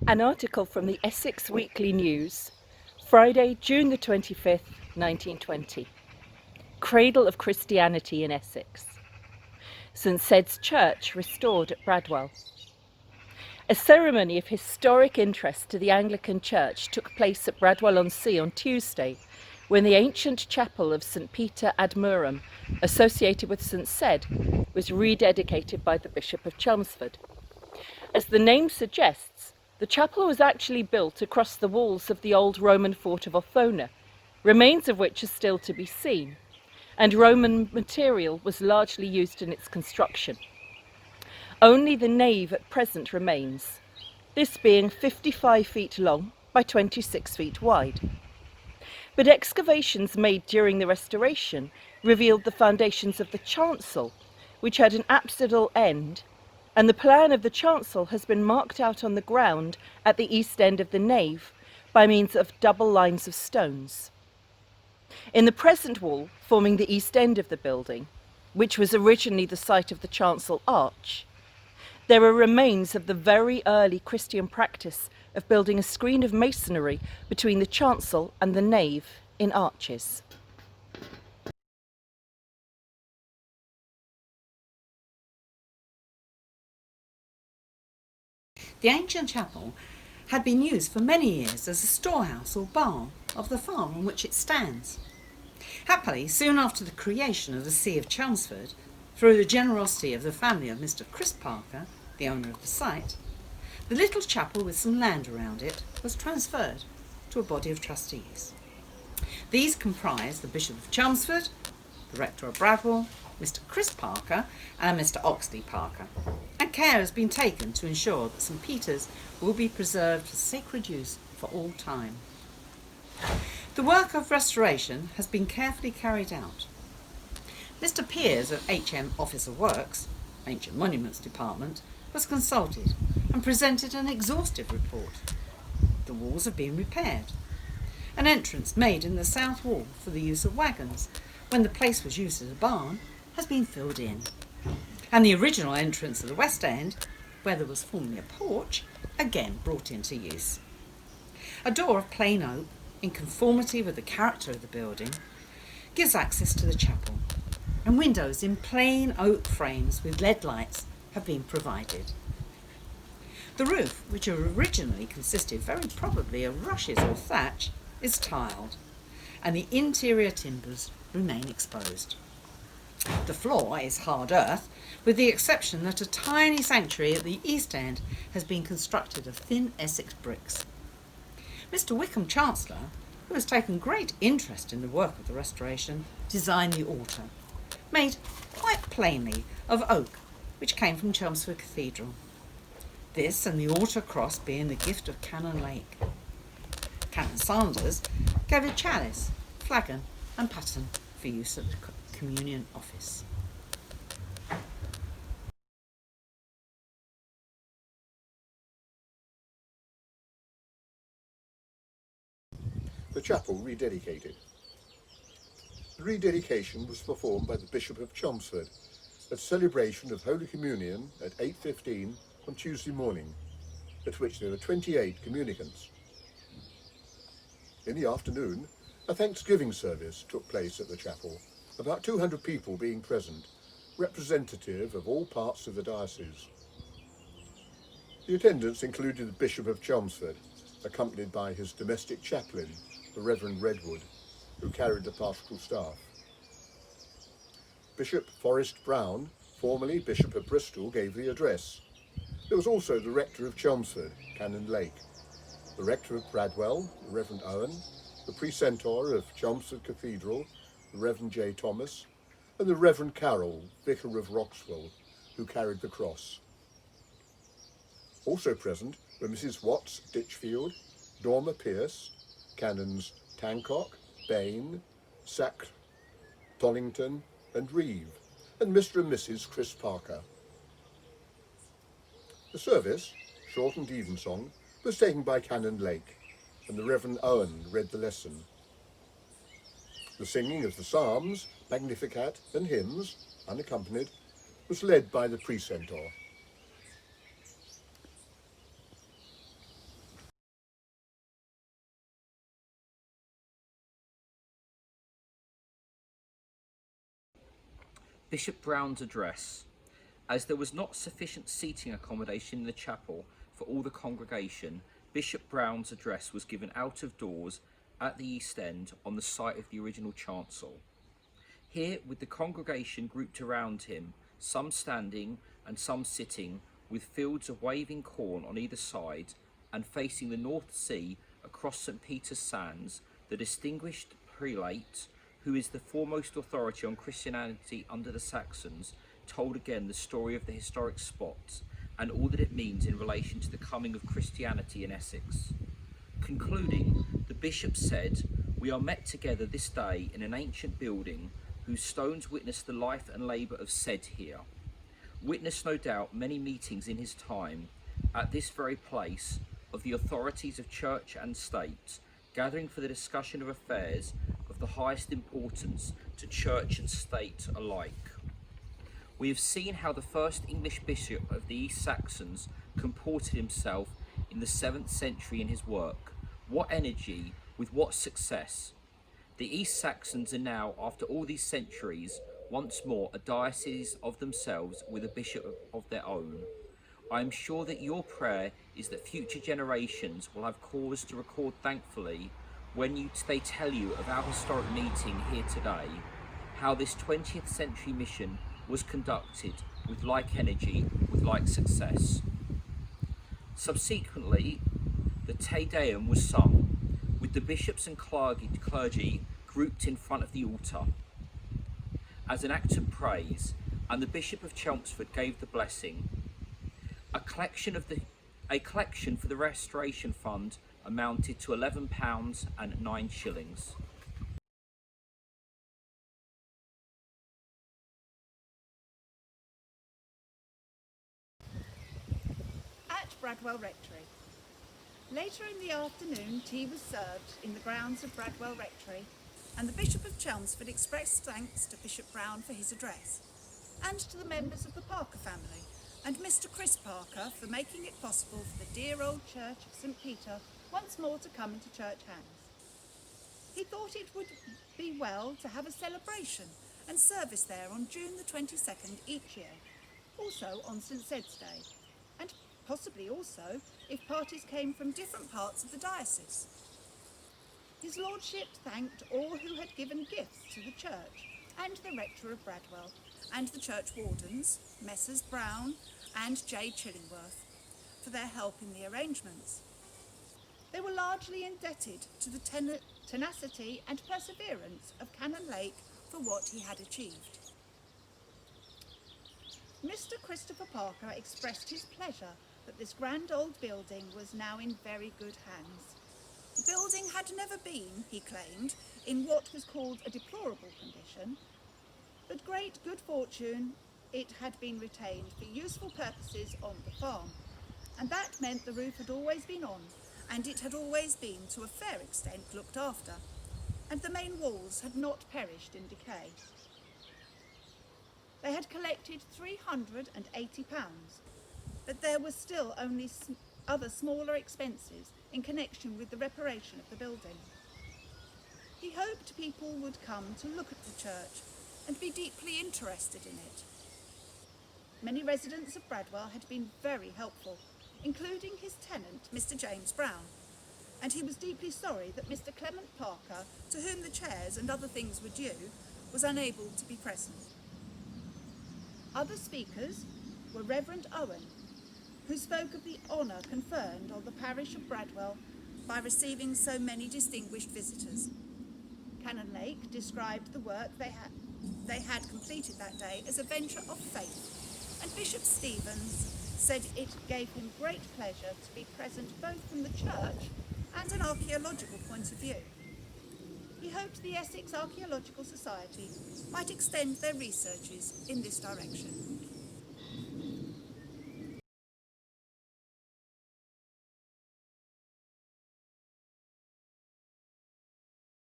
An article from the Essex Weekly News, Friday, June the 25th, 1920. Cradle of Christianity in Essex. St Sed's Church restored at Bradwell. A ceremony of historic interest to the Anglican Church took place at Bradwell-on-Sea on Tuesday, when the ancient chapel of St Peter ad Murum, associated with St Sed, was rededicated by the Bishop of Chelmsford. As the name suggests, the chapel was actually built across the walls of the old Roman fort of Othona, remains of which are still to be seen, and Roman material was largely used in its construction. Only the nave at present remains, this being 55 feet long by 26 feet wide. But excavations made during the restoration revealed the foundations of the chancel, which had an apsidal end, and the plan of the chancel has been marked out on the ground at the east end of the nave by means of double lines of stones. In the present wall forming the east end of the building, which was originally the site of the chancel arch, there are remains of the very early Christian practice of building a screen of masonry between the chancel and the nave in arches. The ancient chapel had been used for many years as a storehouse or barn of the farm on which it stands. Happily, soon after the creation of the See of Chelmsford, through the generosity of the family of Mr. Chris Parker, the owner of the site, the little chapel with some land around it was transferred to a body of trustees. These comprise the Bishop of Chelmsford, the Rector of Bradwell, Mr. Chris Parker and Mr. Oxley Parker, and care has been taken to ensure that St Peter's will be preserved for sacred use for all time. The work of restoration has been carefully carried out. Mr. Piers of HM Office of Works, Ancient Monuments Department, was consulted and presented an exhaustive report. The walls have been repaired. An entrance made in the south wall for the use of wagons, when the place was used as a barn, has been filled in. And the original entrance of the west end, where there was formerly a porch, again brought into use. A door of plain oak, in conformity with the character of the building, gives access to the chapel, and windows in plain oak frames with lead lights have been provided. The roof, which originally consisted very probably of rushes or thatch, is tiled, and the interior timbers remain exposed. The floor is hard earth, with the exception that a tiny sanctuary at the east end has been constructed of thin Essex bricks. Mr. Wickham Chancellor, who has taken great interest in the work of the restoration, designed the altar, made quite plainly of oak, which came from Chelmsford Cathedral. This and the altar cross being the gift of Canon Lake. Canon Sanders gave a chalice, flagon and paten for use at the communion office. The chapel rededicated. The rededication was performed by the Bishop of Chelmsford at celebration of Holy Communion at 8:15 on Tuesday morning, at which there were 28 communicants. In the afternoon, a Thanksgiving service took place at the chapel, about 200 people being present, representative of all parts of the diocese. The attendants included the Bishop of Chelmsford, accompanied by his domestic chaplain, the Reverend Redwood, who carried the pastoral staff. Bishop Forrest Brown, formerly Bishop of Bristol, gave the address. There was also the Rector of Chelmsford, Canon Lake, the Rector of Bradwell, the Reverend Owen, the Precentor of Chelmsford Cathedral, the Reverend J. Thomas, and the Reverend Carroll, Vicar of Roxwell, who carried the cross. Also present were Mrs. Watts Ditchfield, Dormer Pierce, Canons Tancock, Bain, Sack, Tollington and Reeve, and Mr. and Mrs. Chris Parker. The service, short and evensong, was taken by Canon Lake, and the Reverend Owen read the lesson. The singing of the psalms, Magnificat and hymns, unaccompanied, was led by the precentor. Bishop Brown's address. As there was not sufficient seating accommodation in the chapel for all the congregation, Bishop Brown's address was given out of doors at the East End on the site of the original chancel. Here, with the congregation grouped around him, some standing and some sitting, with fields of waving corn on either side, and facing the North Sea across St. Peter's Sands, the distinguished prelate, who is the foremost authority on Christianity under the Saxons, told again the story of the historic spot and all that it means in relation to the coming of Christianity in Essex. Concluding, the bishop said, "We are met together this day in an ancient building whose stones witness the life and labour of Cedd here. Witness, no doubt, many meetings in his time at this very place of the authorities of church and state, gathering for the discussion of affairs of the highest importance to church and state alike. We have seen how the first English bishop of the East Saxons comported himself in the 7th century in his work. What energy, with what success! The East Saxons are now, after all these centuries, once more a diocese of themselves with a bishop of their own. I am sure that your prayer is that future generations will have cause to record thankfully when they tell you of our historic meeting here today, how this 20th century mission was conducted with like energy, with like success." Subsequently, the Te Deum was sung, with the bishops and clergy grouped in front of the altar as an act of praise, and the Bishop of Chelmsford gave the blessing. A collection for the Restoration Fund amounted to £11 and 9 shillings. At Bradwell Rectory. Later in the afternoon, tea was served in the grounds of Bradwell Rectory, and the Bishop of Chelmsford expressed thanks to Bishop Brown for his address, and to the members of the Parker family, and Mr. Chris Parker for making it possible for the dear old church of St. Peter once more to come into church hands. He thought it would be well to have a celebration and service there on June the 22nd each year, also on St. Ced's Day, and possibly also if parties came from different parts of the diocese. His lordship thanked all who had given gifts to the church, and the rector of Bradwell, and the church wardens, Messrs. Brown and J. Chillingworth, for their help in the arrangements. They were largely indebted to the tenacity and perseverance of Canon Lake for what he had achieved. Mr. Christopher Parker expressed his pleasure that this grand old building was now in very good hands. The building had never been, he claimed, in what was called a deplorable condition, but great good fortune it had been retained for useful purposes on the farm, and that meant the roof had always been on, and it had always been to a fair extent looked after, and the main walls had not perished in decay. They had collected £380, but there were still only other smaller expenses in connection with the reparation of the building. He hoped people would come to look at the church and be deeply interested in it. Many residents of Bradwell had been very helpful, including his tenant, Mr. James Brown, and he was deeply sorry that Mr. Clement Parker, to whom the chairs and other things were due, was unable to be present. Other speakers were Reverend Owen, who spoke of the honour conferred on the parish of Bradwell by receiving so many distinguished visitors. Canon Lake described the work they had completed that day as a venture of faith, and Bishop Stevens said it gave him great pleasure to be present both from the church and an archaeological point of view. He hoped the Essex Archaeological Society might extend their researches in this direction.